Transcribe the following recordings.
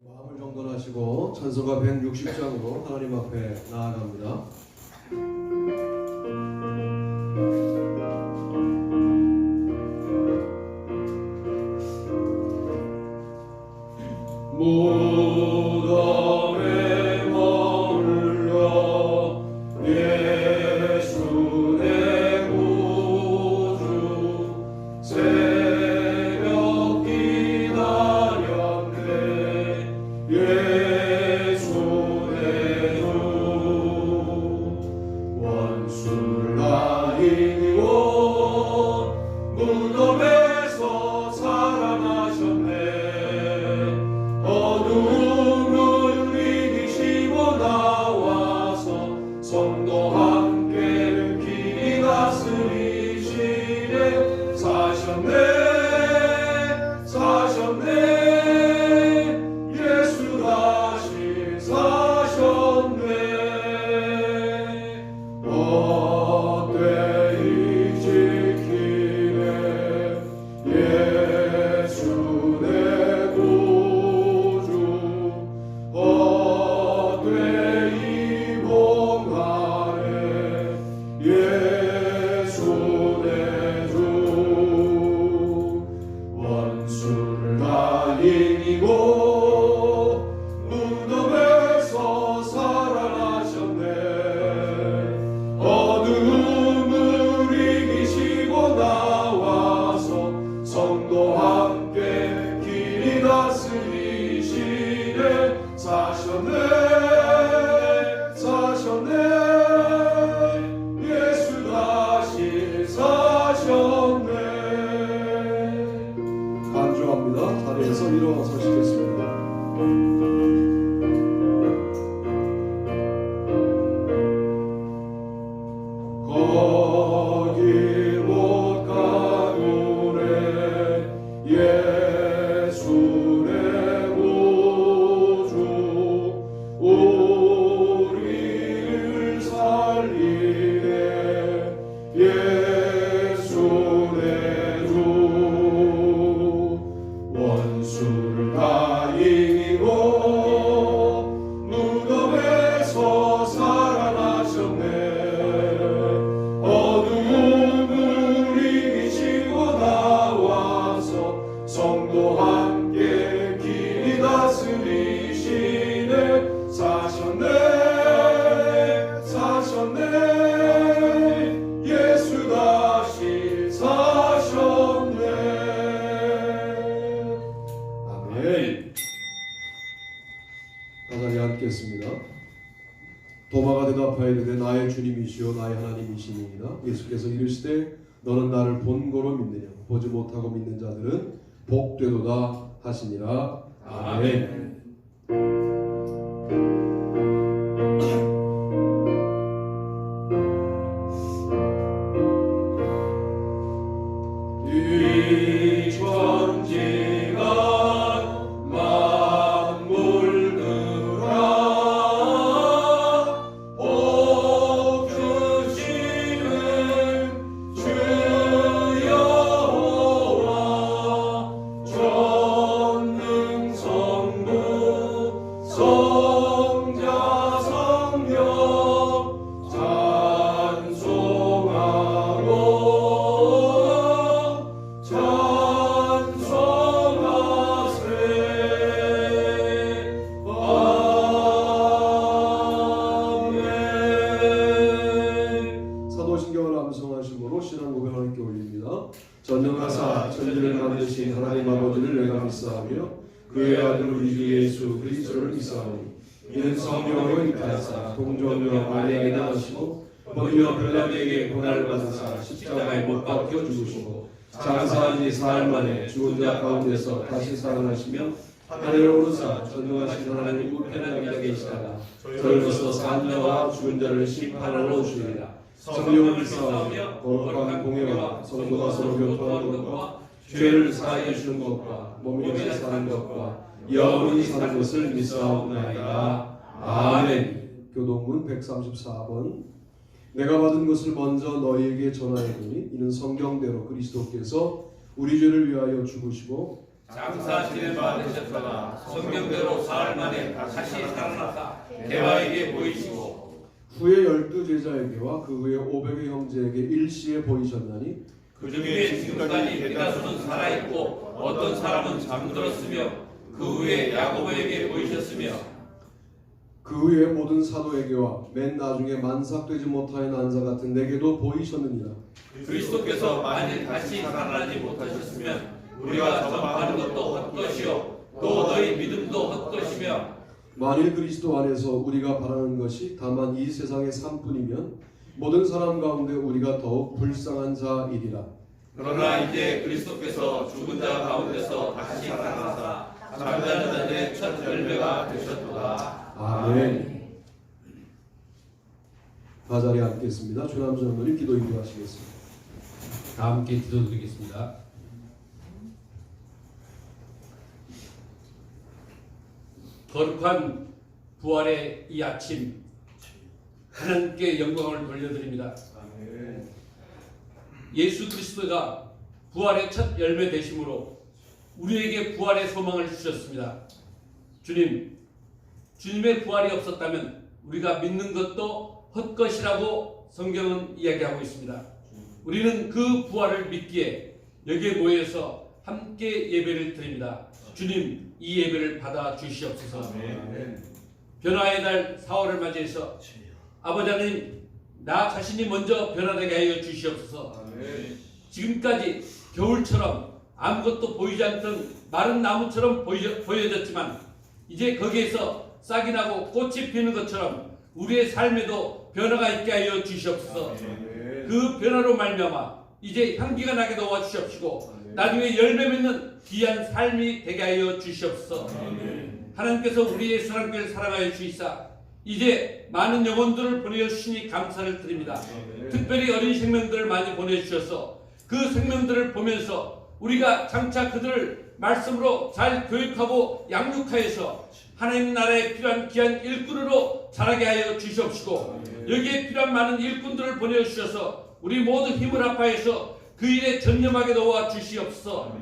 마음을 정돈하시고 찬송가 160장으로 하나님 앞에 나아갑니다. 무덤에 머물러 예수 내 구주 새벽 기다렸네. 예수 내 주 원수를 다 이기고 무덤에서 살아나셨네. 어둠을 이기시고 나와서 성도 함께 길이 다스리시네. 사셨네 예수 다시 사셨네. 헛되이 지키네. 예수 내 구주 헛되이 봉하네. 예수 내 주 원수를 다 이기고 무덤에서 살아나셨네. 어둠을 이기시고 나와서 성도 함께 길이 다스리시네. 사셨네 예수 다시 사셨네. 간주합니다. 자리에서 일어서시겠습니다. 거기 못 가두네. 예수 내 구주 우리를 살리네. 예수 내 주 원수를 다 이기고 무덤에서 살아나셨네. 어둠을 이기시고 나와서 성도 함께 길이 다스리시네. 사셨네 예수 다시 사셨네. 아멘. 나자리 앉겠습니다. 도마가 대답하여 이르되 나의 주님이시요 나의 하나님이시니이다. 예수께서 이르시되 너는 나를 본고로 믿느냐. 보지 못하고 믿는 자들은 복되도다 하시니라. 아멘. 이 천지가 만물들아 복 주시는 주 여호와 전능성부 성자 성령 전능하사 천지를 만드신 하나님 아버지를 내가 믿사하며 그의 아들 우리 주 예수 그리스도를 믿사하니 이는 성령으로 잉태하사 동정녀 마리아에 나으시고 본디오 빌라도에게 고난을 받으사 십자가에 못 박혀 죽으시고 장사한 지 사흘 만에 죽은 자 가운데서 다시 살아나시며 하늘에 오르사 전능하신 하나님 우편에 앉아 계시다가 저희로서 산 자와 죽은 자를 심판하러 오시리라. 성령을 믿사하며 거룩한 공예와 성도가 서로 교통하는 것과 죄를 사하여 주는 것과 몸이 사는 것과 영원히 사는 것을 믿사옵나이다. 아멘. 교동문 134번. 내가 받은 것을 먼저 너희에게 전하였더니 이는 성경대로 그리스도께서 우리 죄를 위하여 죽으시고 장사 지낸 바 되셨다가 성경대로 사흘 만에 다시 살아났다 대바에게 보이시고 후에 12제자에게와 그 후에 500의 형제에게 일시에 보이셨나니 그 중에 지금까지 대다수는 살아있고 어떤 사람은 잠들었으며 그 후에 야고보에게 보이셨으며 그 후에 모든 사도에게와 맨 나중에 만삭되지 못하여 난 자 같은 내게도 보이셨느니라. 그리스도께서 만일 다시 살아나지 못하셨으면 우리가 전파하는 것도 헛것이요 또 너희 믿음도 헛것이며 만일 그리스도 안에서 우리가 바라는 것이 다만 이 세상의 삶뿐이면 모든 사람 가운데 우리가 더욱 불쌍한 자이리라. 그러나 이제 그리스도께서 죽은 자 가운데서 다시 살아나사 잠자는 자들의 첫 열매가 되셨도다. 아멘. 다 자리에 앉겠습니다. 주남주 장로님 기도 인도하시겠습니다. 다 함께 기도드리겠습니다. 거룩한 부활의 이 아침 하나님께 영광을 돌려드립니다. 예수 그리스도가 부활의 첫 열매 되심으로 우리에게 부활의 소망을 주셨습니다. 주님의 부활이 없었다면 우리가 믿는 것도 헛것이라고 성경은 이야기하고 있습니다. 우리는 그 부활을 믿기에 여기에 모여서 함께 예배를 드립니다. 주님, 이 예배를 받아 주시옵소서. 변화의 달 4월을 맞이해서 아버지 하나님, 나 자신이 먼저 변화되게 하여 주시옵소서. 지금까지 겨울처럼 아무것도 보이지 않던 마른 나무처럼 보여졌지만 이제 거기에서 싹이 나고 꽃이 피는 것처럼 우리의 삶에도 변화가 있게 하여 주시옵소서. 그 변화로 말미암아 이제 향기가 나게 도와주시옵시고 나중에 열매 맺는 귀한 삶이 되게 하여 주시옵소서. 하나님께서 우리의 사랑교회를 사랑하여 주시사 이제 많은 영혼들을 보내주시니 감사를 드립니다. 특별히 어린 생명들을 많이 보내주셔서 그 생명들을 보면서 우리가 장차 그들을 말씀으로 잘 교육하고 양육하여서 하나님 나라에 필요한 귀한 일꾼으로 자라게 하여 주시옵시고 여기에 필요한 많은 일꾼들을 보내주셔서 우리 모두 힘을 합하여서 그 일에 전념하게 도와 주시옵소서.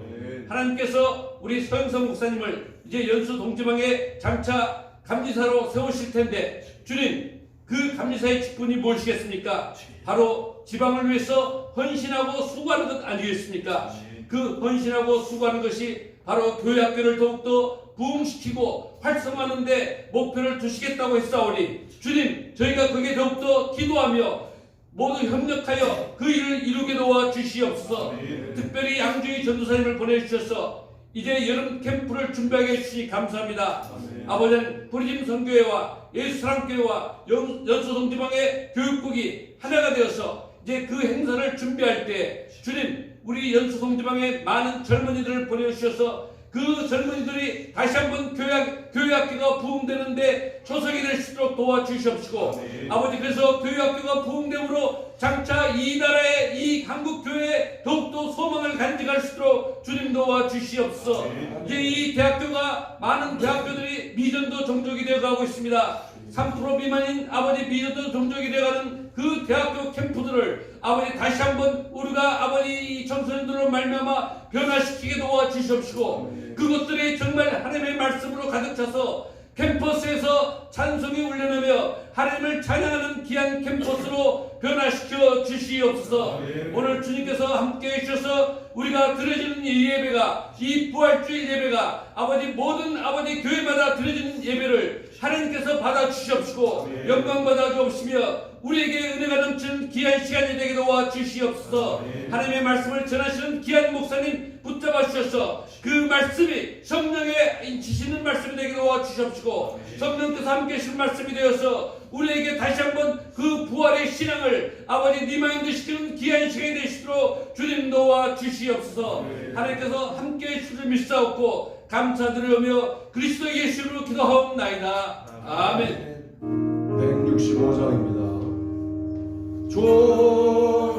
하나님께서 우리 서영선 목사님을 이제 연수 동지방에 장차 감리사로 세우실 텐데 주님, 그 감리사의 직분이 무엇이겠습니까? 바로 지방을 위해서 헌신하고 수고하는 것 아니겠습니까? 그 헌신하고 수고하는 것이 바로 교회학교를 더욱더 부흥시키고 활성화하는 데 목표를 두시겠다고 했사오니 주님, 저희가 거기에 더욱더 기도하며 모두 협력하여 그 일을 이루게 도와 주시옵소서. 특별히 양주희 전도사님을 보내주셔서 이제 여름 캠프를 준비하게 해주시니 감사합니다. 아버지는 프리즘 선교회와 예수사랑교회와 연수동지방의 교육국이 하나가 되어서 이제 그 행사를 준비할 때 주님, 우리 연수동지방에 많은 젊은이들을 보내주셔서 그 젊은이들이 다시 한번 교회학교가 부흥되는데 조석이 될 수 있도록 도와주시옵시고 아버지, 그래서 교회학교가 부흥됨으로 장차 이 나라의 이 한국교회에 더욱더 소망을 간직할 수 있도록 주님 도와주시옵소서. 이제 이 대학교가 많은 대학교들이 미전도 종족이 되어가고 있습니다. 3% 미만인 아버지 미전도 종족이 되어가는 그 대학교 캠프들을 아버지 다시 한번 우리가 아버지 청소년들로 말미암아 변화시키게 도와주시옵시고 그것들이 정말 하나님의 말씀으로 가득 차서 캠퍼스에서 찬송이 울려나며 하나님을 찬양하는 귀한 캠퍼스로 변화시켜 주시옵소서. 오늘 주님께서 함께 해주셔서 우리가 드려지는 이 예배가, 이 부활주일 예배가 아버지 모든 아버지 교회마다 드려지는 예배를 하나님께서 받아주시옵시고 영광 받아주옵시며 우리에게 은혜가 넘치는 귀한 시간이 되게 도와주시옵소서. 하나님의 말씀을 전하시는 귀한 목사님 붙잡아 주셔서 그 말씀이 성령의 지시는 말씀이 되게 도와주시옵시고 성령께서 함께 하시는 말씀이 되어서 우리에게 다시 한번 그 부활의 신앙을 아버지 리마인드시키는 귀한 시간이 되시도록 주님 도와주시옵소서. 하나님께서 함께 해주실 줄 믿사옵고 감사드리며 그리스도 예수로 기도하옵나이다. 아멘. 165장입니다.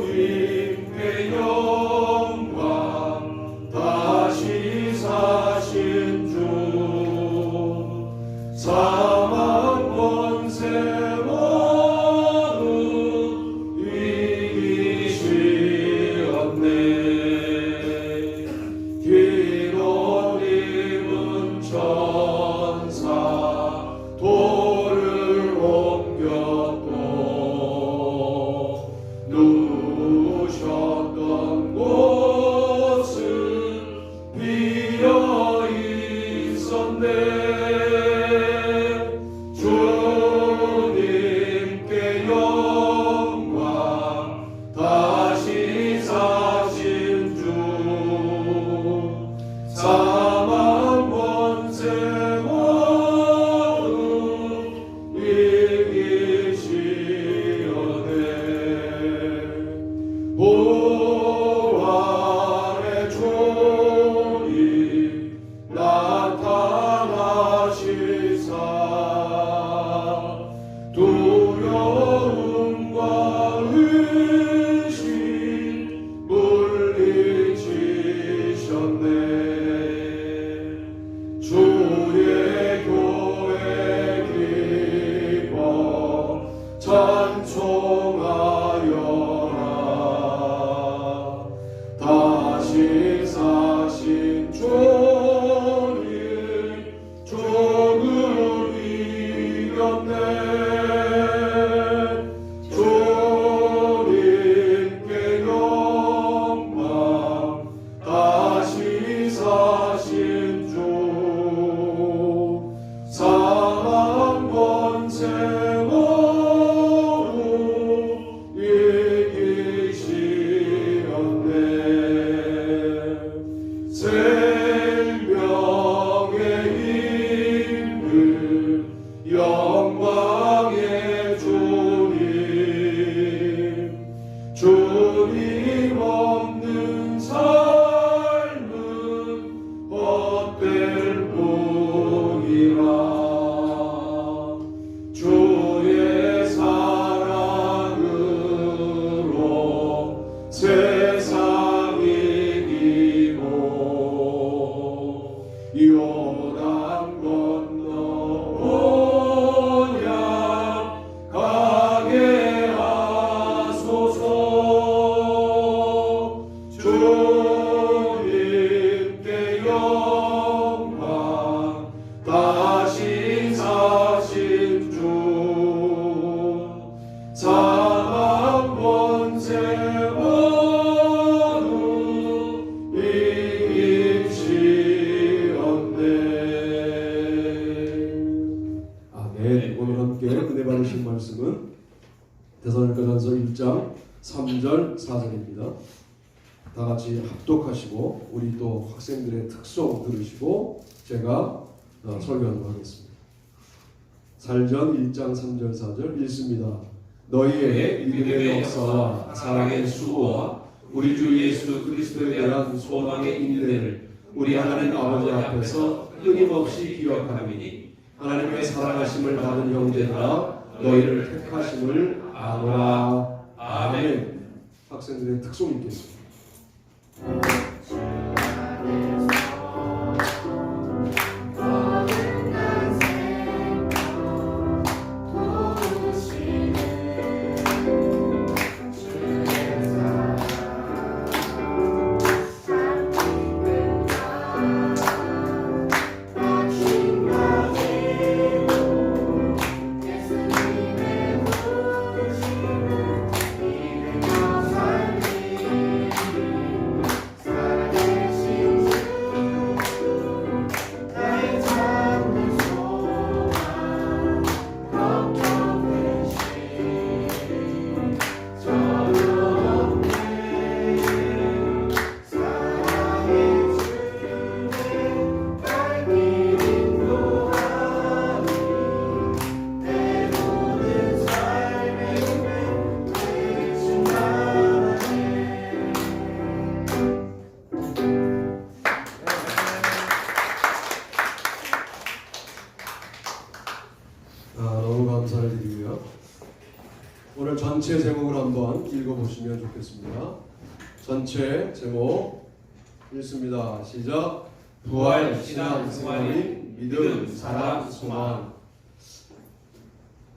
주님께 영광 다시 사신 주 사망 권세 모두 이기시었네. 기도리 사망 권세 원음 이기시오네 부활의 주님 나타나시사 두려움과 의심 물리치셨네 주의 교회 기뻐 찬송하여라 다시 사신 주님 죽음 이겼네 주님께 영광 다시 사신 주 사망 권세 원음 이기시었네 생명의 인물 영광의 주님 없는 삶은 헛될 뿐이라 주의 사랑으로 세상 이기고 요단 건너 온양 가게 하소서 주님께 영광 다시 사신 주 사망 권세 원음 이기시었네. 아멘. 오늘 함께 은혜 받으신 말씀은 데살로니가전서 1장 3절 4절입니다. 다 같이 합독하시고 우리 또 학생들의 특송 들으시고 제가 설교하도록 하겠습니다. 살전 1장 3절 4절 읽습니다. 너희의 믿음의 역사와 사랑의 수고와 우리 주 예수 그리스도에 대한 소망의 인내를 우리 하나님 아버지 앞에서 끊임없이 기억함이니 하나님의 사랑하심을 받은 형제들아 너희를 택하심을 아노라. 아멘. 학생들의 특송 읽겠습니다. 너무 감사를 드리고요. 오늘 전체 제목을 한번 읽어보시면 좋겠습니다. 전체 제목 읽습니다. 시작. 부활 신앙 생활인 믿음 사랑 소망.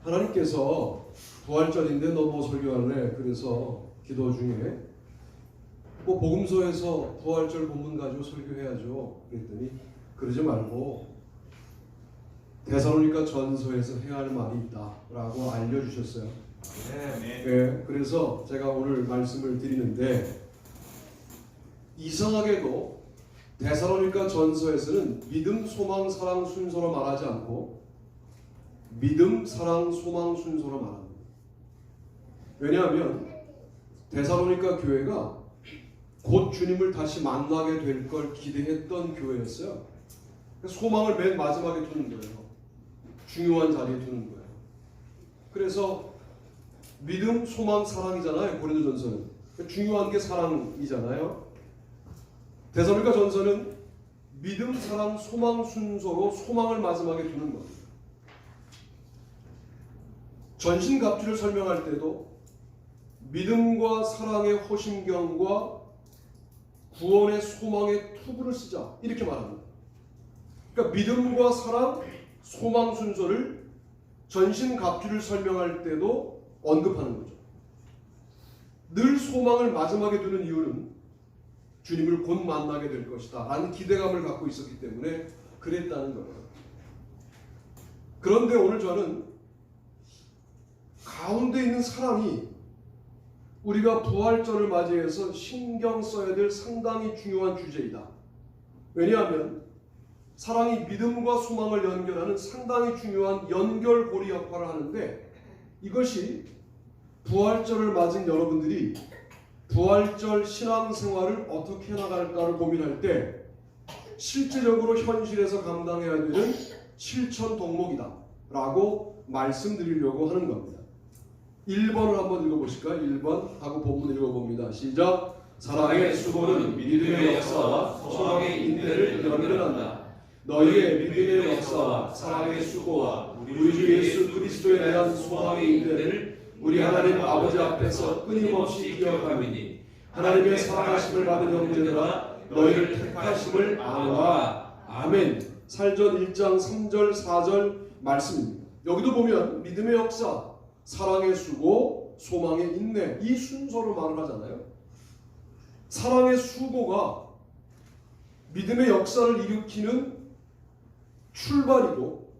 하나님께서 부활절인데 너 뭐 설교할래? 그래서 기도 중에 복음서에서 부활절 본문 가지고 설교해야죠. 그랬더니 그러지 말고 데살로니가 전서에서 해야 할 말이 있다라고 알려주셨어요. 네, 그래서 제가 오늘 말씀을 드리는데 이상하게도 데살로니가 전서에서는 믿음, 소망, 사랑 순서로 말하지 않고 믿음, 사랑, 소망 순서로 말합니다. 왜냐하면 데살로니가 교회가 곧 주님을 다시 만나게 될 걸 기대했던 교회였어요. 소망을 맨 마지막에 두는 거예요. 중요한 자리에 두는 거예요. 그래서 믿음, 소망, 사랑이잖아요. 고린도전서는 중요한 게 사랑이잖아요. 데살로니가 전서는 믿음, 사랑, 소망 순서로 소망을 마지막에 두는 겁니다. 전신갑주를 설명할 때도 믿음과 사랑의 호심경과 구원의 소망의 투구를 쓰자 이렇게 말합니다. 그러니까 믿음과 사랑, 소망 순서를 전신갑주를 설명할 때도 언급하는 거죠. 늘 소망을 마지막에 두는 이유는 주님을 곧 만나게 될 것이다 라는 기대감을 갖고 있었기 때문에 그랬다는 거예요. 그런데 오늘 저는 가운데 있는 사랑이 우리가 부활절을 맞이해서 신경 써야 될 상당히 중요한 주제이다. 왜냐하면 사랑이 믿음과 소망을 연결하는 상당히 중요한 연결고리 역할을 하는데, 이것이 부활절을 맞은 여러분들이 부활절 신앙생활을 어떻게 나갈까를 고민할 때 실제적으로 현실에서 감당해야 되는 실천 덕목이다 라고 말씀드리려고 하는 겁니다. 1번을 한번 읽어보실까요? 1번 하고 본문 읽어봅니다. 시작. 사랑의 수고는 믿음의 역사와 소망의 인내를 연결한다. 너희의 믿음의 역사와 사랑의 수고와 우리 주 예수 그리스도에 대한 소망의 인내를 우리 하나님 아버지 앞에서 끊임없이 기억함이니 하나님의 사랑하심을 받은 형제들아 너희를 택하심을 아노라. 아멘. 살전 1장 3절 4절 말씀입니다. 여기도 보면 믿음의 역사, 사랑의 수고, 소망의 인내 이 순서로 말을 하잖아요. 사랑의 수고가 믿음의 역사를 일으키는 출발이고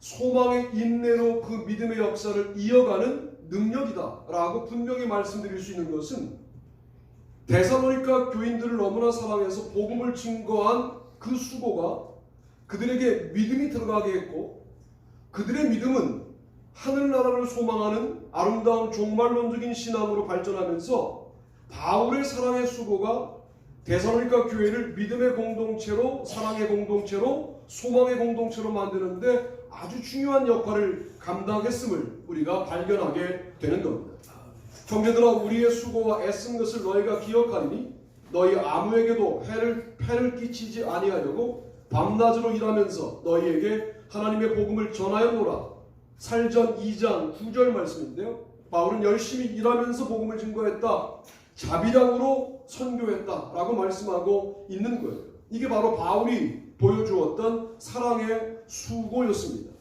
소망의 인내로 그 믿음의 역사를 이어가는 능력이다 라고 분명히 말씀드릴 수 있는 것은 데살로니가 교인들을 너무나 사랑해서 복음을 증거한 그 수고가 그들에게 믿음이 들어가게 했고, 그들의 믿음은 하늘나라를 소망하는 아름다운 종말론적인 신앙으로 발전하면서 바울의 사랑의 수고가 데살로니가 교회를 믿음의 공동체로, 사랑의 공동체로, 소망의 공동체로 만드는데 아주 중요한 역할을 감당했음을 우리가 발견하게 되는 겁니다. 형제들아 우리의 수고와 애쓴 것을 너희가 기억하리니 너희 아무에게도 해를 끼치지 아니하려고 밤낮으로 일하면서 너희에게 하나님의 복음을 전하였노라. 살전 2장 9절 말씀인데요. 바울은 열심히 일하면서 복음을 증거했다. 자비량으로 선교했다 라고 말씀하고 있는 거예요. 이게 바로 바울이 보여주었던 사랑의 수고였습니다.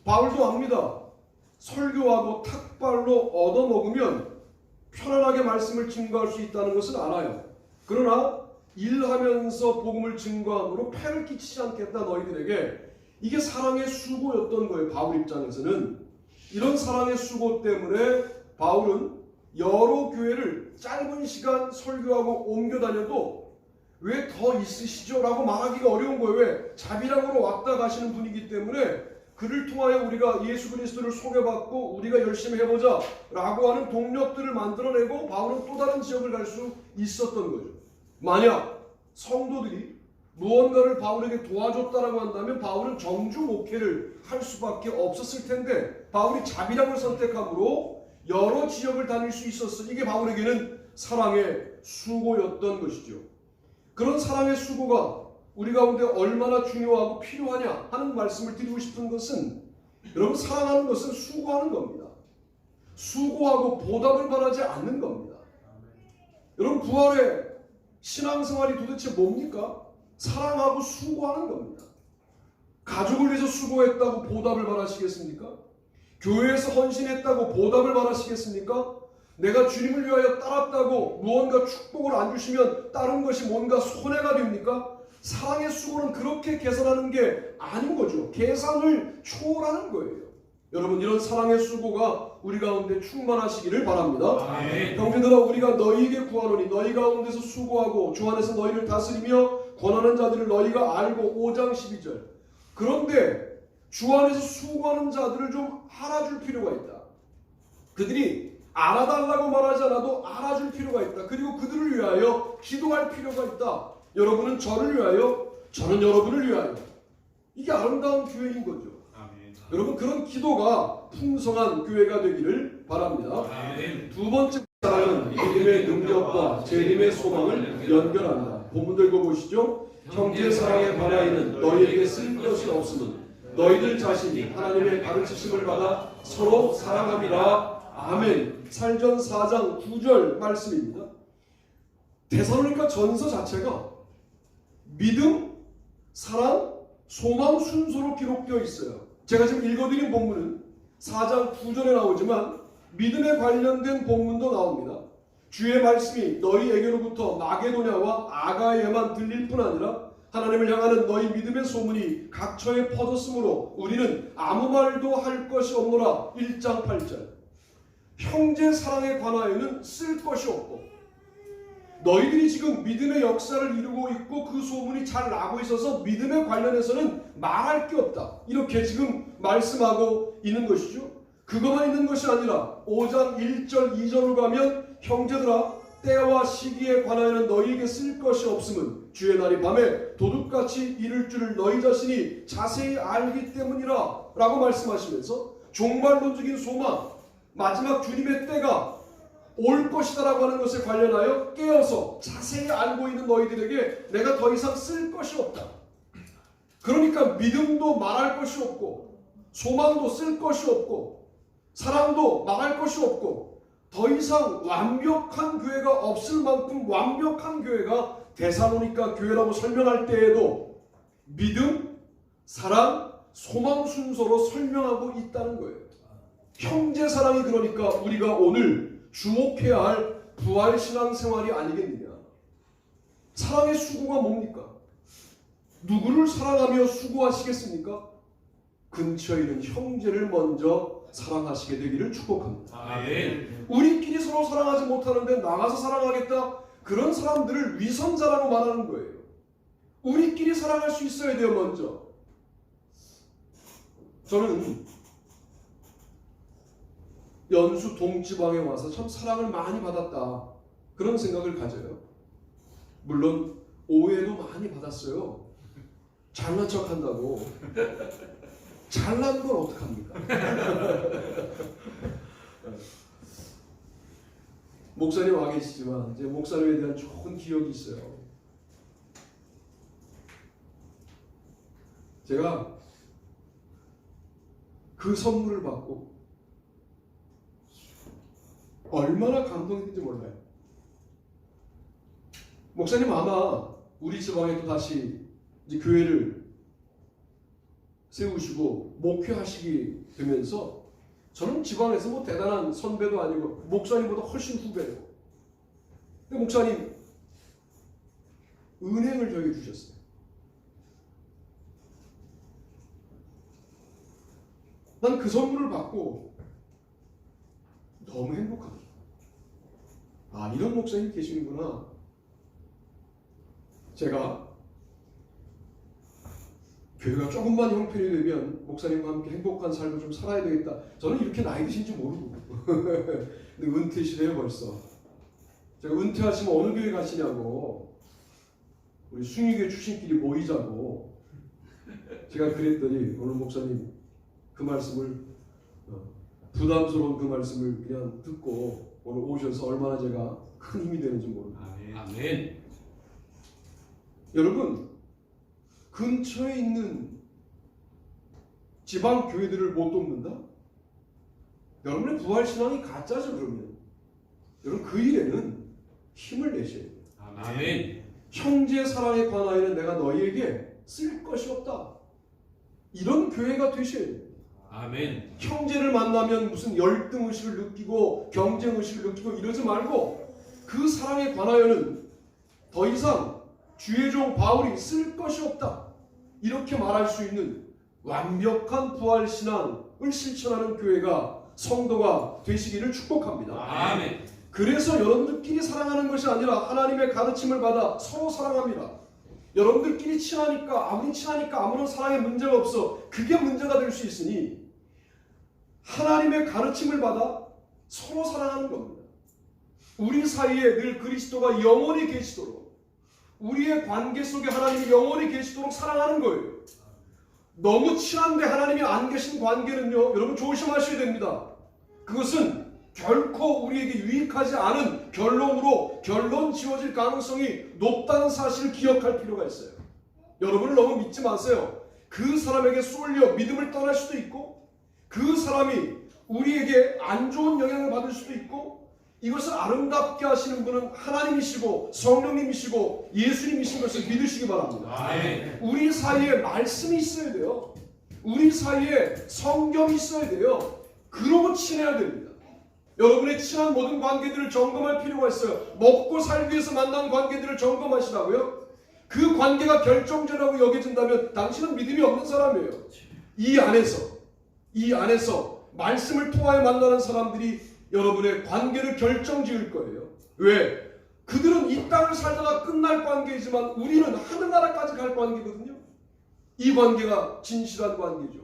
바울도 압니다. 설교하고 탁발로 얻어먹으면 편안하게 말씀을 증거할 수 있다는 것은 알아요. 그러나 일하면서 복음을 증거함으로 폐를 끼치지 않겠다 너희들에게, 이게 사랑의 수고였던 거예요. 바울 입장에서는. 이런 사랑의 수고 때문에 바울은 여러 교회를 짧은 시간 설교하고 옮겨 다녀도 왜 더 있으시죠? 라고 말하기가 어려운 거예요. 왜? 자비랑으로 왔다 가시는 분이기 때문에 그를 통하여 우리가 예수 그리스도를 소개받고 우리가 열심히 해보자 라고 하는 동력들을 만들어내고 바울은 또 다른 지역을 갈 수 있었던 거죠. 만약 성도들이 무언가를 바울에게 도와줬다라고 한다면 바울은 정주 목회를 할 수밖에 없었을 텐데 바울이 자비랑을 선택함으로 여러 지역을 다닐 수 있었어. 이게 바울에게는 사랑의 수고였던 것이죠. 그런 사랑의 수고가 우리 가운데 얼마나 중요하고 필요하냐 하는 말씀을 드리고 싶은 것은, 여러분 사랑하는 것은 수고하는 겁니다. 수고하고 보답을 바라지 않는 겁니다. 여러분 부활의 신앙생활이 도대체 뭡니까? 사랑하고 수고하는 겁니다. 가족을 위해서 수고했다고 보답을 바라시겠습니까? 교회에서 헌신했다고 보답을 바라시겠습니까? 내가 주님을 위하여 따랐다고 무언가 축복을 안 주시면 다른 것이 뭔가 손해가 됩니까? 사랑의 수고는 그렇게 계산하는 게 아닌 거죠. 계산을 초월하는 거예요. 여러분 이런 사랑의 수고가 우리 가운데 충만하시기를 바랍니다. 형제들아 우리가 너희에게 구하노니 너희 가운데서 수고하고 주 안에서 너희를 다스리며 권하는 자들을 너희가 알고. 5장 12절. 그런데 주 안에서 수고하는 자들을 좀 알아줄 필요가 있다. 그들이 알아달라고 말하지 않아도 알아줄 필요가 있다. 그리고 그들을 위하여 기도할 필요가 있다. 여러분은 저를 위하여, 저는 여러분을 위하여. 이게 아름다운 교회인 거죠. 아멘. 여러분, 그런 기도가 풍성한 교회가 되기를 바랍니다. 아멘. 두 번째 사랑은 믿음의 능력과 재림의 소망을 연결한다. 본문 들고 보시죠. 형제 사랑에 관하여는 너희에게 쓸 것이 없음은 너희들 자신이 하나님의 가르치심을 받아 서로 사랑함이라. 아멘. 살전 4장 9절 말씀입니다. 데살로니가 전서 자체가 믿음, 사랑, 소망 순서로 기록되어 있어요. 제가 지금 읽어드린 본문은 4장 9절에 나오지만 믿음에 관련된 본문도 나옵니다. 주의 말씀이 너희에게로부터 마게도냐와 아가야에만 들릴 뿐 아니라 하나님을 향하는 너희 믿음의 소문이 각처에 퍼졌으므로 우리는 아무 말도 할 것이 없노라. 1장 8절. 형제 사랑에 관하여는 쓸 것이 없고, 너희들이 지금 믿음의 역사를 이루고 있고 그 소문이 잘 나고 있어서 믿음에 관련해서는 말할 게 없다. 이렇게 지금 말씀하고 있는 것이죠. 그것만 있는 것이 아니라 5장 1절 2절로 가면 형제들아 때와 시기에 관하여는 너희에게 쓸 것이 없음은 주의 날이 밤에 도둑같이 이를 줄을 너희 자신이 자세히 알기 때문이라 라고 말씀하시면서 종말론적인 소망, 마지막 주님의 때가 올 것이다 라고 하는 것에 관련하여 깨어서 자세히 알고 있는 너희들에게 내가 더 이상 쓸 것이 없다. 그러니까 믿음도 말할 것이 없고, 소망도 쓸 것이 없고, 사랑도 말할 것이 없고, 더 이상 완벽한 교회가 없을 만큼 완벽한 교회가 데살로니가 교회라고 설명할 때에도 믿음, 사랑, 소망 순서로 설명하고 있다는 거예요. 형제 사랑이 그러니까 우리가 오늘 주목해야 할 부활신앙생활이 아니겠느냐. 사랑의 수고가 뭡니까? 누구를 사랑하며 수고하시겠습니까? 근처에 있는 형제를 먼저 사랑하시게 되기를 축복합니다. 아멘. 우리끼리 서로 사랑하지 못하는데 나가서 사랑하겠다? 그런 사람들을 위선자라고 말하는 거예요. 우리끼리 사랑할 수 있어야 돼요. 먼저. 저는 연수 동지방에 와서 참 사랑을 많이 받았다, 그런 생각을 가져요. 물론 오해도 많이 받았어요. 잘난 척 한다고. 잘난 건 어떡합니까? 목사님 와 계시지만 이제 목사님에 대한 좋은 기억이 있어요. 제가 그 선물을 받고 얼마나 감동했는지 몰라요. 목사님 아마 우리 지방에 또 다시 이제 교회를 세우시고 목회하시게 되면서, 저는 지방에서 뭐 대단한 선배도 아니고 목사님보다 훨씬 후배예요. 근데 목사님 은행을 저에게 주셨어요. 난 그 선물을 받고 너무 행복합니다. 아, 이런 목사님 계시는구나. 제가 교회가 조금만 형편이 되면 목사님과 함께 행복한 삶을 좀 살아야 되겠다. 저는 이렇게 나이 드신지 모르고. 근데 은퇴시래요 벌써. 제가 은퇴하시면 어느 교회 가시냐고, 우리 숭의교회 출신끼리 모이자고 제가 그랬더니 오늘 목사님 그 말씀을, 부담스러운 그 말씀을 그냥 듣고 오늘 오셔서 얼마나 제가 큰 힘이 되는지 모릅니다. 아멘. 여러분, 근처에 있는 지방 교회들을 못 돕는다? 여러분의 부활신앙이 가짜죠. 그러면 여러분 그 일에는 힘을 내셔야 돼요. 아멘. 형제 사랑에 관하여는 내가 너희에게 쓸 것이 없다. 이런 교회가 되셔야 돼요. 아멘. 형제를 만나면 무슨 열등의식을 느끼고 경쟁의식을 느끼고 이러지 말고 그 사랑에 관하여는 더 이상 주의 종 바울이 쓸 것이 없다, 이렇게 말할 수 있는 완벽한 부활신앙을 실천하는 교회가, 성도가 되시기를 축복합니다. 아멘. 그래서 여러분들끼리 사랑하는 것이 아니라 하나님의 가르침을 받아 서로 사랑합니다. 여러분들끼리 친하니까, 아무리 친하니까 아무런 사랑에 문제가 없어. 그게 문제가 될 수 있으니 하나님의 가르침을 받아 서로 사랑하는 겁니다. 우리 사이에 늘 그리스도가 영원히 계시도록, 우리의 관계 속에 하나님이 영원히 계시도록 사랑하는 거예요. 너무 친한데 하나님이 안 계신 관계는요, 여러분 조심하셔야 됩니다. 그것은 결코 우리에게 유익하지 않은 결론으로 결론 지어질 가능성이 높다는 사실을 기억할 필요가 있어요. 여러분을 너무 믿지 마세요. 그 사람에게 쏠려 믿음을 떠날 수도 있고, 그 사람이 우리에게 안 좋은 영향을 받을 수도 있고, 이것을 아름답게 하시는 분은 하나님이시고 성령님이시고 예수님이신 것을 믿으시기 바랍니다. 아멘. 우리 사이에 말씀이 있어야 돼요. 우리 사이에 성경이 있어야 돼요. 그러고 친해야 됩니다. 여러분의 친한 모든 관계들을 점검할 필요가 있어요. 먹고 살기 위해서 만난 관계들을 점검하시라고요? 그 관계가 결정적이라고 여겨진다면 당신은 믿음이 없는 사람이에요. 이 안에서 말씀을 통하여 만나는 사람들이 여러분의 관계를 결정지을 거예요. 왜? 그들은 이 땅을 살다가 끝날 관계이지만 우리는 하늘나라까지 갈 관계거든요. 이 관계가 진실한 관계죠.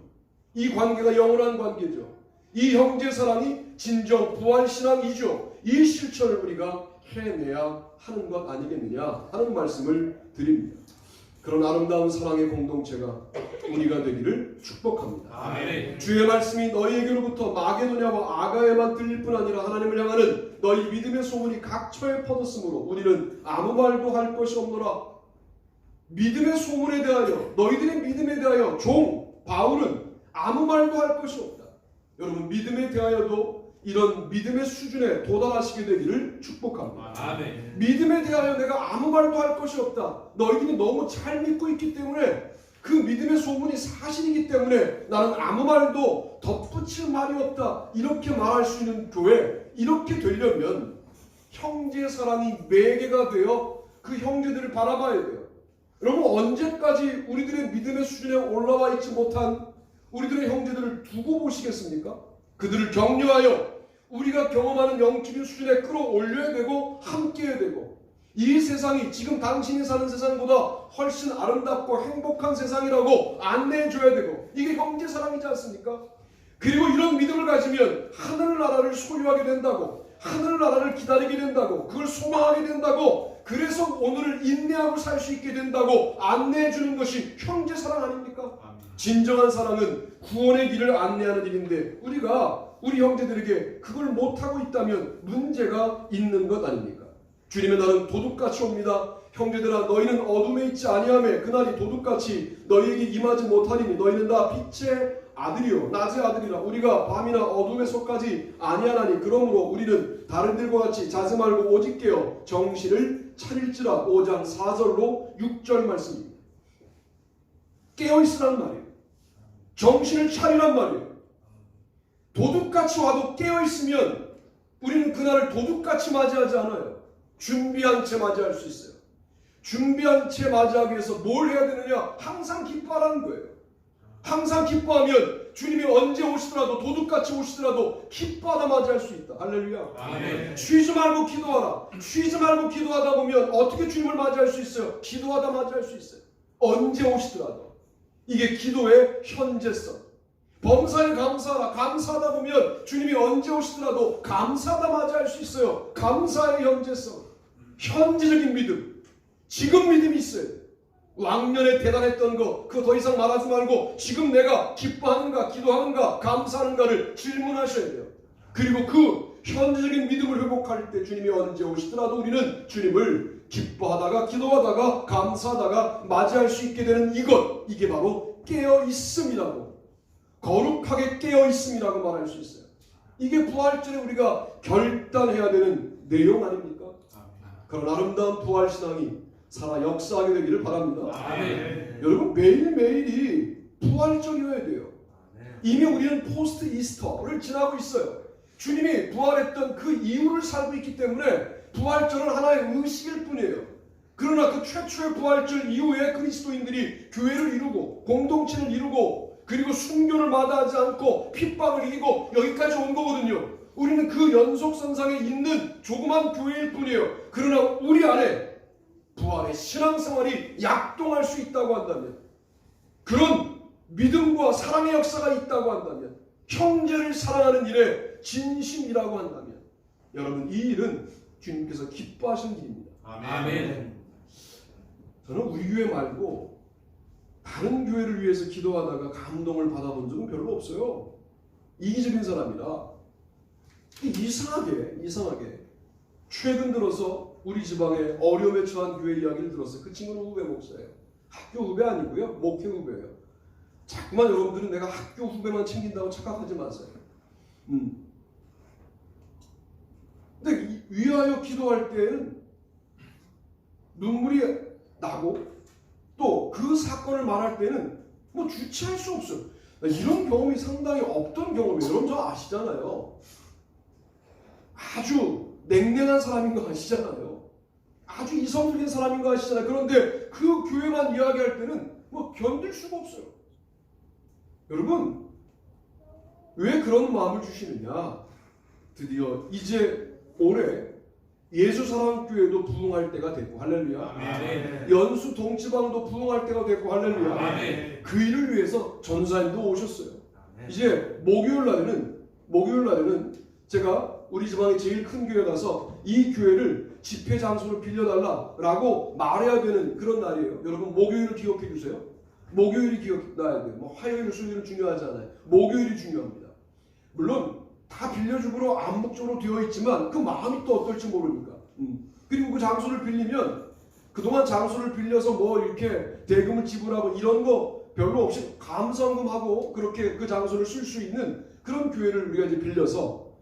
이 관계가 영원한 관계죠. 이 형제사랑이 진정 부활신앙이죠. 이 실천을 우리가 해내야 하는 것 아니겠느냐 하는 말씀을 드립니다. 그런 아름다운 사랑의 공동체가 우리가 되기를 축복합니다. 아멘. 주의 말씀이 너희에게로부터 마게도냐와 아가에만 들릴 뿐 아니라 하나님을 향하는 너희 믿음의 소문이 각처에 퍼졌으므로 우리는 아무 말도 할 것이 없노라. 믿음의 소문에 대하여, 너희들의 믿음에 대하여 종 바울은 아무 말도 할 것이 없다. 여러분, 믿음에 대하여도 이런 믿음의 수준에 도달하시게 되기를 축복합니다. 아멘. 믿음에 대하여 내가 아무 말도 할 것이 없다. 너희들이 너무 잘 믿고 있기 때문에, 그 믿음의 소문이 사실이기 때문에 나는 아무 말도 덧붙일 말이 없다. 이렇게 말할 수 있는 교회, 이렇게 되려면 형제사랑이 매개가 되어 그 형제들을 바라봐야 돼요. 여러분, 언제까지 우리들의 믿음의 수준에 올라와 있지 못한 우리들의 형제들을 두고 보시겠습니까? 그들을 격려하여 우리가 경험하는 영적인 수준에 끌어올려야 되고 함께해야 되고, 이 세상이 지금 당신이 사는 세상보다 훨씬 아름답고 행복한 세상이라고 안내해줘야 되고, 이게 형제사랑이지 않습니까? 그리고 이런 믿음을 가지면 하늘나라를 소유하게 된다고, 하늘나라를 기다리게 된다고, 그걸 소망하게 된다고, 그래서 오늘을 인내하고 살 수 있게 된다고 안내해주는 것이 형제사랑 아닙니까? 진정한 사랑은 구원의 길을 안내하는 일인데 우리가 우리 형제들에게 그걸 못하고 있다면 문제가 있는 것 아닙니까? 주님의 날은 도둑같이 옵니다. 형제들아, 너희는 어둠에 있지 아니하매 그날이 도둑같이 너희에게 임하지 못하리니 너희는 다 빛의 아들이요 낮의 아들이라. 우리가 밤이나 어둠에 속하지 아니하나니 그러므로 우리는 다른들과 같이 자지 말고 오직 깨어 정신을 차릴지라. 5장 4절로 6절 말씀입니다. 깨어있으란 말이에요. 정신을 차리란 말이에요. 도둑같이 와도 깨어있으면 우리는 그날을 도둑같이 맞이하지 않아요. 준비한 채 맞이할 수 있어요. 준비한 채 맞이하기 위해서 뭘 해야 되느냐? 항상 기뻐하라는 거예요. 항상 기뻐하면 주님이 언제 오시더라도, 도둑같이 오시더라도 기뻐하다 맞이할 수 있다. 할렐루야. 아멘. 쉬지 말고 기도하라. 쉬지 말고 기도하다 보면 어떻게 주님을 맞이할 수 있어요? 기도하다 맞이할 수 있어요. 언제 오시더라도. 이게 기도의 현재성. 범사에 감사하라. 감사하다 보면 주님이 언제 오시더라도 감사하다 맞이할 수 있어요. 감사의 현재성. 현재적인 믿음. 지금 믿음이 있어요. 왕년에 대단했던 거 그거 더 이상 말하지 말고 지금 내가 기뻐하는가, 기도하는가, 감사하는가를 질문하셔야 돼요. 그리고 그 현재적인 믿음을 회복할 때 주님이 언제 오시더라도 우리는 주님을 기뻐하다가, 기도하다가, 감사하다가 맞이할 수 있게 되는 이것, 이게 바로 깨어있음이라고, 거룩하게 깨어있음이라고 말할 수 있어요. 이게 부활절에 우리가 결단해야 되는 내용 아닙니까? 그런 아름다운 부활신앙이 살아 역사하게 되기를 바랍니다. 아멘. 여러분, 매일매일이 부활절이어야 돼요. 이미 우리는 포스트 이스터를 지나고 있어요. 주님이 부활했던 그 이후를 살고 있기 때문에 부활절은 하나의 의식일 뿐이에요. 그러나 그 최초의 부활절 이후에 그리스도인들이 교회를 이루고 공동체를 이루고 그리고 순교를 마다하지 않고 핍박을 이기고 여기까지 온 거거든요. 우리는 그 연속선상에 있는 조그만 교회일 뿐이에요. 그러나 우리 안에 부활의 신앙생활이 약동할 수 있다고 한다면, 그런 믿음과 사랑의 역사가 있다고 한다면, 형제를 사랑하는 일에 진심이라고 한다면 여러분 이 일은 주님께서 기뻐하시는 일입니다. 아멘. 저는 우리 교회 말고 다른 교회를 위해서 기도하다가 감동을 받아본 적은 별로 없어요. 이기적인 사람이라. 이상하게 최근 들어서 우리 지방에 어려움에 처한 교회 이야기를 들었어요. 그 친구는 후배 목사예요. 학교 후배 아니고요. 목회 후배예요. 자꾸만 여러분들은 내가 학교 후배만 챙긴다고 착각하지 마세요. 근데 위하여 기도할 때는 눈물이 나고 또 그 사건을 말할 때는 뭐 주체할 수 없어요. 이런 경험이 상당히 없던 경험이에요. 여러분 저 아시잖아요. 아주 냉랭한 사람인 거 아시잖아요. 아주 이성적인 사람인 거 아시잖아요. 그런데 그 교회만 이야기할 때는 뭐 견딜 수가 없어요. 여러분 왜 그런 마음을 주시느냐? 드디어 이제 올해 예수사랑교회도 부흥할 때가 됐고 할렐루야. 아멘. 연수 동지방도 부흥할 때가 됐고 할렐루야. 아멘. 그 일을 위해서 전사님도 오셨어요. 이제 목요일 날에는 제가 우리 지방의 제일 큰 교회 가서 이 교회를 집회 장소를 빌려달라라고 말해야 되는 그런 날이에요. 여러분 목요일을 기억해 주세요. 목요일이 기억나야 돼요. 뭐 화요일, 수요일은 중요하지 않아요. 목요일이 중요합니다. 물론 다 빌려주기로 암묵적으로 되어 있지만 그 마음이 또 어떨지 모르니까. 그리고 그 장소를 빌리면 그동안 장소를 빌려서 뭐 이렇게 대금을 지불하고 이런 거 별로 없이 감성금하고 그렇게 그 장소를 쓸 수 있는 그런 교회를 우리가 이제 빌려서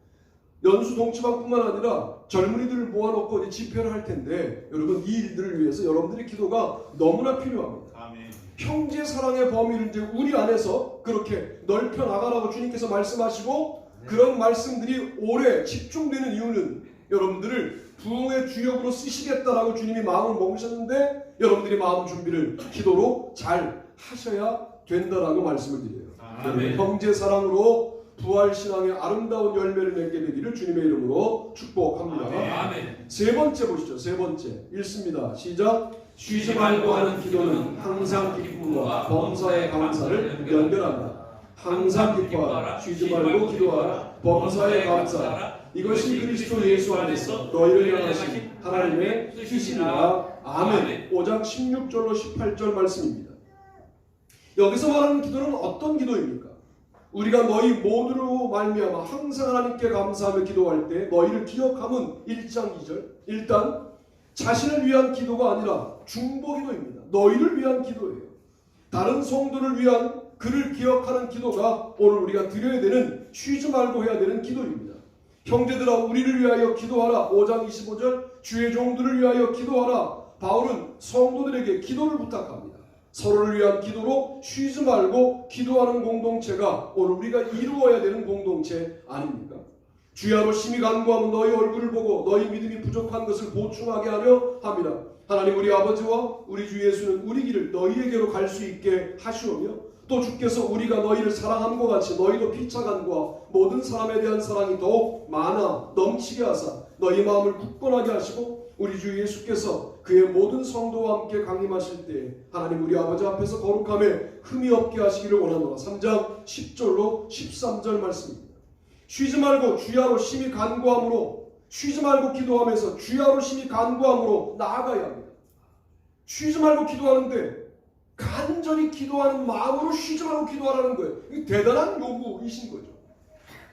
연수 동치방뿐만 아니라 젊은이들을 모아놓고 이제 집회를 할 텐데 여러분 이 일들을 위해서 여러분들의 기도가 너무나 필요합니다. 아멘. 형제 사랑의 범위를 이제 우리 안에서 그렇게 넓혀 나가라고 주님께서 말씀하시고 그런 말씀들이 오래 집중되는 이유는 여러분들을 부흥의 주역으로 쓰시겠다라고 주님이 마음을 먹으셨는데 여러분들이 마음 준비를 기도로 잘 하셔야 된다라고 말씀을 드려요. 아멘. 형제 사랑으로 부활신앙의 아름다운 열매를 맺게 되기를 주님의 이름으로 축복합니다. 아멘. 세 번째 보시죠. 세 번째 읽습니다. 시작. 쉬지 말고 하는 기도는 항상 기쁨과 범사의 감사를 연결한다. 항상 기뻐하라. 쉬지 말고 기도하라. 범사에 감사하라. 이것이 그리스도 예수 안에서 너희를 향하신 하나님의 뜻이니라. 아멘. 5장 16절로 18절 말씀입니다. 여기서 말하는 기도는 어떤 기도입니까? 우리가 너희 모두로 말미암아 항상 하나님께 감사하며 기도할 때 너희를 기억함은 1장 2절. 일단 자신을 위한 기도가 아니라 중보기도입니다. 너희를 위한 기도예요. 다른 성도를 위한 그를 기억하는 기도가 오늘 우리가 드려야 되는 쉬지 말고 해야 되는 기도입니다. 형제들아 우리를 위하여 기도하라. 5장 25절 주의 종들을 위하여 기도하라. 바울은 성도들에게 기도를 부탁합니다. 서로를 위한 기도로 쉬지 말고 기도하는 공동체가 오늘 우리가 이루어야 되는 공동체 아닙니까? 주야로 심히 간구하면 너희 얼굴을 보고 너희 믿음이 부족한 것을 보충하게 하려 함이라. 하나님 우리 아버지와 우리 주 예수는 우리 길을 너희에게로 갈 수 있게 하시오며 또 주께서 우리가 너희를 사랑함과 같이 너희도 피차 간구와 모든 사람에 대한 사랑이 더욱 많아 넘치게 하사 너희 마음을 굳건하게 하시고 우리 주 예수께서 그의 모든 성도와 함께 강림하실 때 하나님 우리 아버지 앞에서 거룩함에 흠이 없게 하시기를 원하노라. 3장 10절로 13절 말씀입니다. 쉬지 말고 주야로 심히 간구함으로 쉬지 말고 기도하면서 주야로 심히 간구함으로 나아가야 합니다. 쉬지 말고 기도하는데 간절히 기도하는 마음으로 쉬지 말고 기도하라는 거예요. 이게 대단한 요구이신 거죠.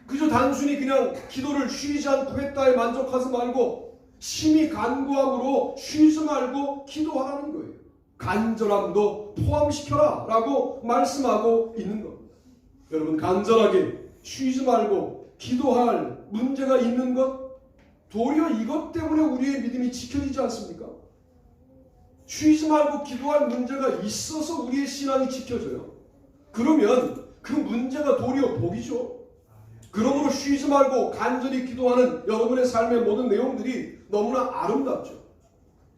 그저 단순히 그냥 기도를 쉬지 않고 했다에 만족하지 말고 심히 간구함으로 쉬지 말고 기도하라는 거예요. 간절함도 포함시켜라 라고 말씀하고 있는 겁니다. 여러분 간절하게 쉬지 말고 기도할 문제가 있는 것 도리어 이것 때문에 우리의 믿음이 지켜지지 않습니까? 쉬지 말고 기도할 문제가 있어서 우리의 신앙이 지켜져요. 그러면 그 문제가 도리어 복이죠. 그러므로 쉬지 말고 간절히 기도하는 여러분의 삶의 모든 내용들이 너무나 아름답죠.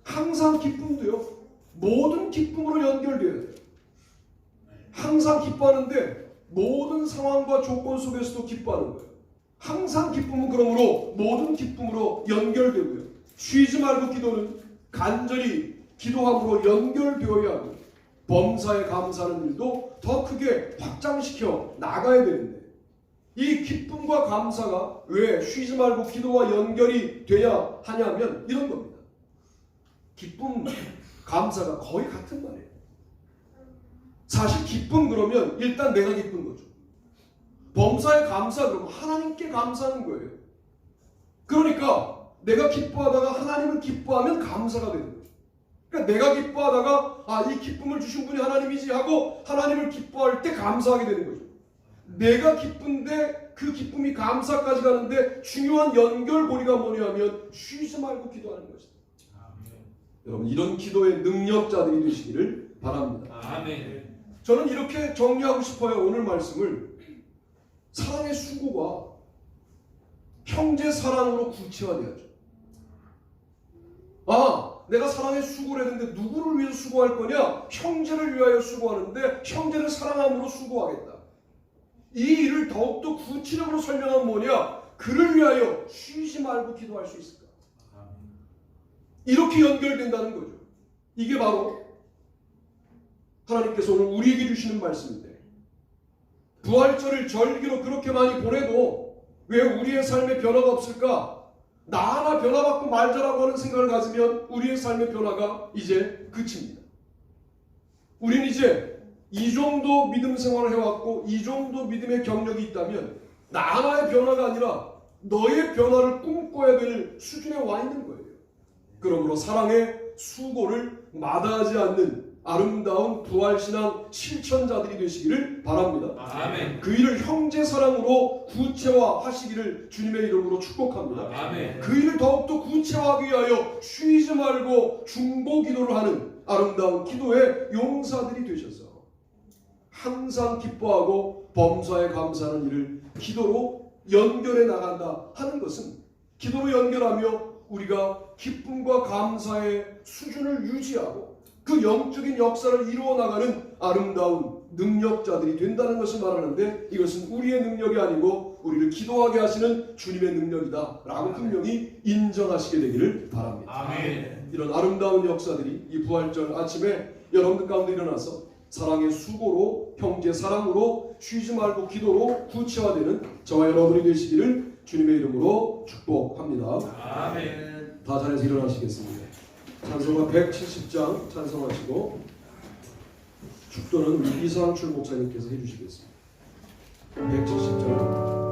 항상 기쁨도요. 모든 기쁨으로 연결되어야 돼요. 항상 기뻐하는데 모든 상황과 조건 속에서도 기뻐하는 거예요. 항상 기쁨은 그러므로 모든 기쁨으로 연결되고요. 쉬지 말고 기도는 간절히 기도함으로 연결되어야 하고 범사에 감사하는 일도 더 크게 확장시켜 나가야 되는데 이 기쁨과 감사가 왜 쉬지 말고 기도와 연결이 돼야 하냐면 이런 겁니다. 기쁨, 감사가 거의 같은 말이에요. 사실 기쁨 그러면 일단 내가 기쁜 거죠. 범사에 감사 그러면 하나님께 감사하는 거예요. 그러니까 내가 기뻐하다가 하나님을 기뻐하면 감사가 되는 거죠. 그러니까 내가 기뻐하다가 이 기쁨을 주신 분이 하나님이지 하고 하나님을 기뻐할 때 감사하게 되는 거죠. 내가 기쁜데 그 기쁨이 감사까지 가는데 중요한 연결고리가 뭐냐면 쉬지 말고 기도하는 것이다. 여러분 이런 기도의 능력자들이 되시기를 바랍니다. 아멘. 저는 이렇게 정리하고 싶어요. 오늘 말씀을 사랑의 수고가 형제 사랑으로 구체화되어야죠. 내가 사랑의 수고를 했는데 누구를 위해서 수고할 거냐? 형제를 위하여 수고하는데 형제를 사랑함으로 수고하겠다. 이 일을 더욱더 구체적으로 설명하면 뭐냐? 그를 위하여 쉬지 말고 기도할 수 있을까? 이렇게 연결된다는 거죠. 이게 바로 하나님께서 오늘 우리에게 주시는 말씀인데 부활절을 절기로 그렇게 많이 보내도 왜 우리의 삶에 변화가 없을까? 나 하나 변화받고 말자라고 하는 생각을 가지면 우리의 삶의 변화가 이제 그칩니다. 우리는 이제 이 정도 믿음 생활을 해왔고 이 정도 믿음의 경력이 있다면 나 하나의 변화가 아니라 너의 변화를 꿈꿔야 될 수준에 와 있는 거예요. 그러므로 사랑의 수고를 마다하지 않는 아름다운 부활신앙 실천자들이 되시기를 바랍니다. 아멘. 그 일을 형제 사랑으로 구체화하시기를 주님의 이름으로 축복합니다. 아멘. 그 일을 더욱더 구체화하기 위하여 쉬지 말고 중보 기도를 하는 아름다운 기도의 용사들이 되셔서 항상 기뻐하고 범사에 감사하는 일을 기도로 연결해 나간다 하는 것은 기도로 연결하며 우리가 기쁨과 감사의 수준을 유지하고 그 영적인 역사를 이루어 나가는 아름다운 능력자들이 된다는 것을 말하는데 이것은 우리의 능력이 아니고 우리를 기도하게 하시는 주님의 능력이다 라고 분명히 인정하시게 되기를 바랍니다. 아멘. 이런 아름다운 역사들이 이 부활절 아침에 여러분들 가운데 일어나서 사랑의 수고로 형제 사랑으로 쉬지 말고 기도로 구체화되는 저와 여러분이 되시기를 주님의 이름으로 축복합니다. 아멘. 다 자리에서 일어나시겠습니다. 찬송가 170장 찬송하시고 축도는 우리 이상출 목사님께서 해주시겠습니다. 170장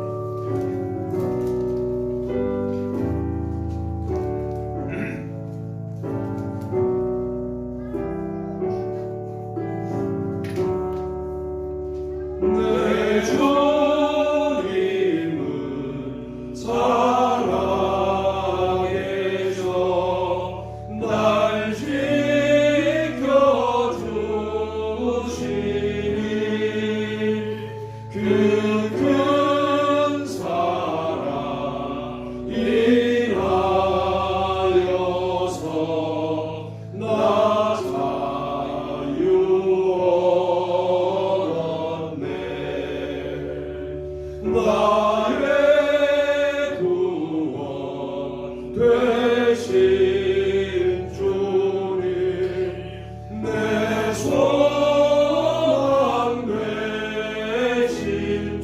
소망 되신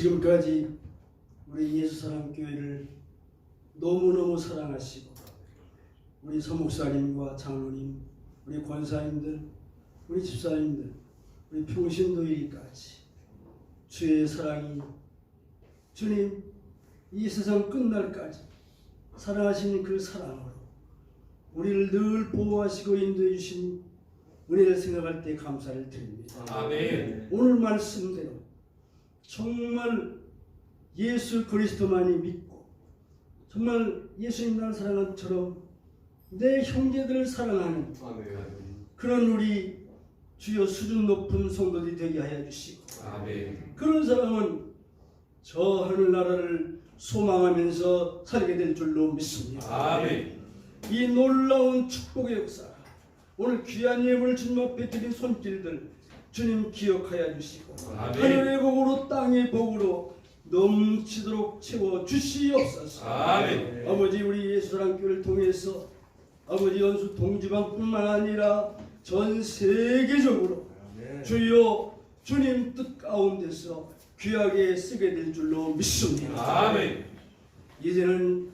지금까지 우리 예수사랑교회를 너무너무 사랑하시고 우리 서목사님과 장로님, 우리 권사님들, 우리 집사님들, 우리 평신도일까지 주의 사랑이 주님 이 세상 끝날까지 사랑하시는 그 사랑으로 우리를 늘 보호하시고 인도해 주신 은혜를 생각할 때 감사를 드립니다. 아멘. 오늘 말씀대로 정말 예수 그리스도만이 믿고 정말 예수님 나를 사랑한 것처럼 내 형제들을 사랑하는 그런 우리 주여 수준 높은 성도들이 되게 하여 주시고 아멘. 그런 사람은 저 하늘나라를 소망하면서 살게 될 줄로 믿습니다. 아멘. 이 놀라운 축복의 역사 오늘 귀한 예물을 주님 앞에 드린 손길들 주님 기억하여 주시고 아멘. 하늘의 복으로 땅의 복으로 넘치도록 채워 주시옵소서. 아멘. 아버지 우리 예수사랑교회를 통해서 아버지 연수 동지방뿐만 아니라 전 세계적으로 주여 주님 뜻 가운데서 귀하게 쓰게 될 줄로 믿습니다. 아멘. 이제는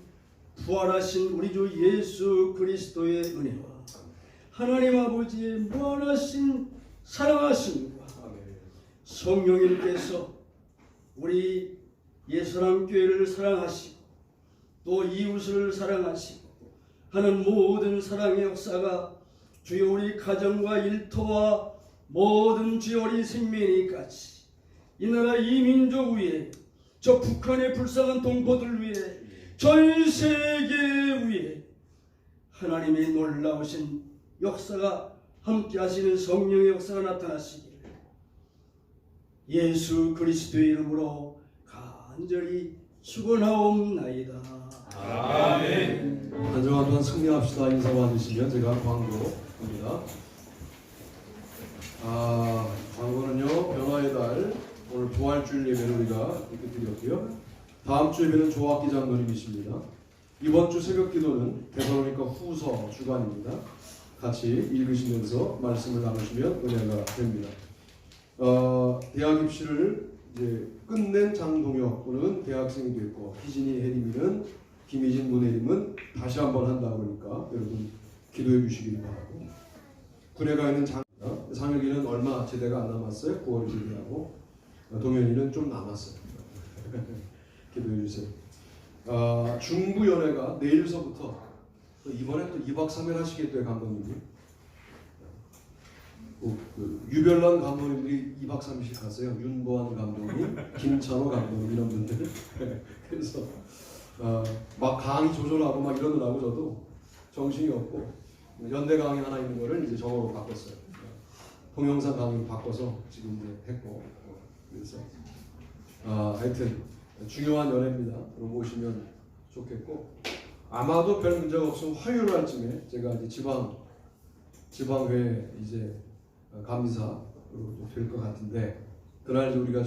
부활하신 우리 주 예수 그리스도의 은혜와 하나님 아버지의 무한하신 사랑하심과 성령님께서 우리 예수사랑교회를 사랑하시고 또 이웃을 사랑하시고 하는 모든 사랑의 역사가 주여 우리 가정과 일터와 모든 주여 우리 생명이까지 이 나라 이 민족 위에 저 북한의 불쌍한 동포들 위에 전 세계 위에 하나님의 놀라우신 역사가 함께 하시는 성령의 역사가 나타나시기를 예수 그리스도의 이름으로 간절히 축원하옵나이다. 아멘. 한정한 승리합시다 인사 받으시면 제가 광고입니다. 광고는요 변화의 달 오늘 부활주일 예배를 우리가 이렇게 드렸고요. 다음 주 예배는 조학기 장로님이십니다. 이번 주 새벽 기도는 데살로니가 후서 주간입니다. 같이 읽으시면서 말씀을 나누시면 은혜가 됩니다. 대학 입시를 이제 끝낸 장동혁 오늘은 대학생이 됐고 희진이 혜림이는 김희진 문혜림은 다시 한번 한다 그러니까 여러분 기도해 주시기를 바라고 군에 가 있는 상혁이는 얼마 제대가 안 남았어요. 9월 제대하고 동현이는 좀 남았어요. 기도해 주세요. 중부연회가 내일서부터 이번에 또 2박 3일 하시겠대요 감독님이. 유별난 감독님들이 2박 3일씩 하세요. 윤보한 감독님, 김찬호 감독님 이런 분들. 그래서 막 강의 조절하고 막 이러느라고 저도 정신이 없고 연대 강의 하나 있는 거를 이제 저거로 바꿨어요. 동영상 강의로 바꿔서 지금 이제 했고 그래서 하여튼 중요한 연애입니다. 그럼 오시면 좋겠고 아마도 별 문제가 없으면 화요일 날쯤에 제가 이제 지방회 이제 감사로 될 것 같은데 그날 이제 우리가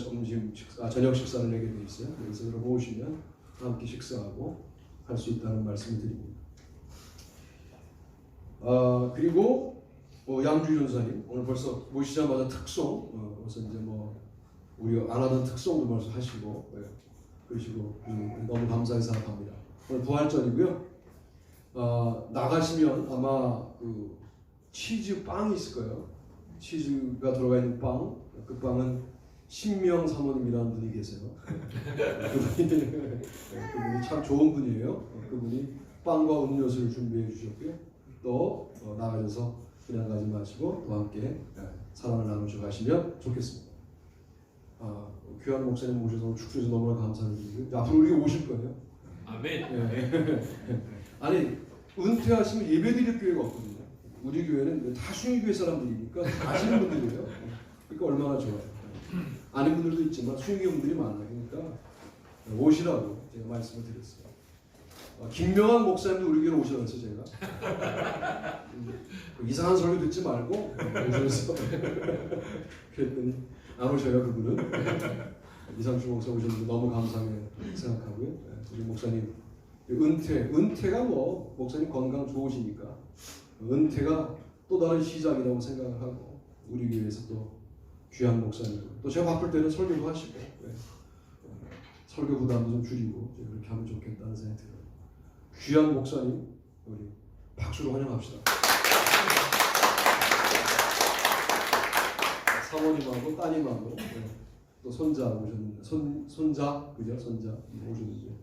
저녁 식사를 내게 돼 있어요. 그래서 여러분 오시면 함께 식사하고 할 수 있다는 말씀을 드립니다. 그리고 양주희 전사님 오늘 벌써 모시자마자 특송 벌써 이제 우리가 안 하던 특송도 벌써 하시고 그러시고 너무 감사히 생각합니다. 오늘 부활절이고요. 나가시면 아마 그 치즈 빵이 있을 거예요. 치즈가 들어가 있는 빵. 그 빵은 신명 사모님이라는 분이 계세요. 그분이 참 좋은 분이에요. 그분이 빵과 음료수를 준비해 주셨고요. 또 나가셔서 그냥 가지 마시고 또 함께 사랑을 나누셔 가시면 좋겠습니다. 귀한 목사님 모셔서 축소해서 너무나 감사드리고 앞으로 우리가 오실 거예요. 아멘. 아니 은퇴하시면 예배드릴 교회가 없거든요. 우리 교회는 다 수영교회 사람들이니까 다 아시는 분들이에요. 그러니까 얼마나 좋아요. 아는 분들도 있지만 수영교회 분들이 많아요. 그러니까 오시라고 제가 말씀을 드렸어요. 김명환 목사님도 우리 교회로 오셔서 제가 이상한 설교 듣지 말고 오셔서 그랬더니 안 오셔요 그분은. 이상주 목사 오셨는데 너무 감사하게 생각하고요. 우리 목사님 은퇴가 목사님 건강 좋으시니까 은퇴가 또 다른 시작이라고 생각을 하고 우리 교회에서 또 귀한 목사님 또 제가 바쁠 때는 설교도 하시고 설교 부담도 좀 줄이고 이제 그렇게 하면 좋겠다는 생각이 들어요. 귀한 목사님 우리 박수로 환영합시다. 사모님하고 따님하고 또 손자 오셨는데 손자 그죠? 손자 오셨는데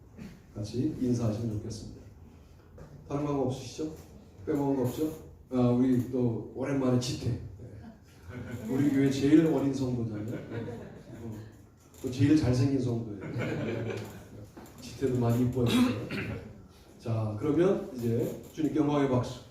같이 인사하시면 좋겠습니다. 다른 거 없으시죠? 빼먹은 거 없죠? 우리 또 오랜만에 지태. 우리 교회 제일 어린 성도잖아요. 또 제일 잘생긴 성도예요. 지태도 많이 이뻐요. 자, 그러면 이제 주님께 영광의 박수.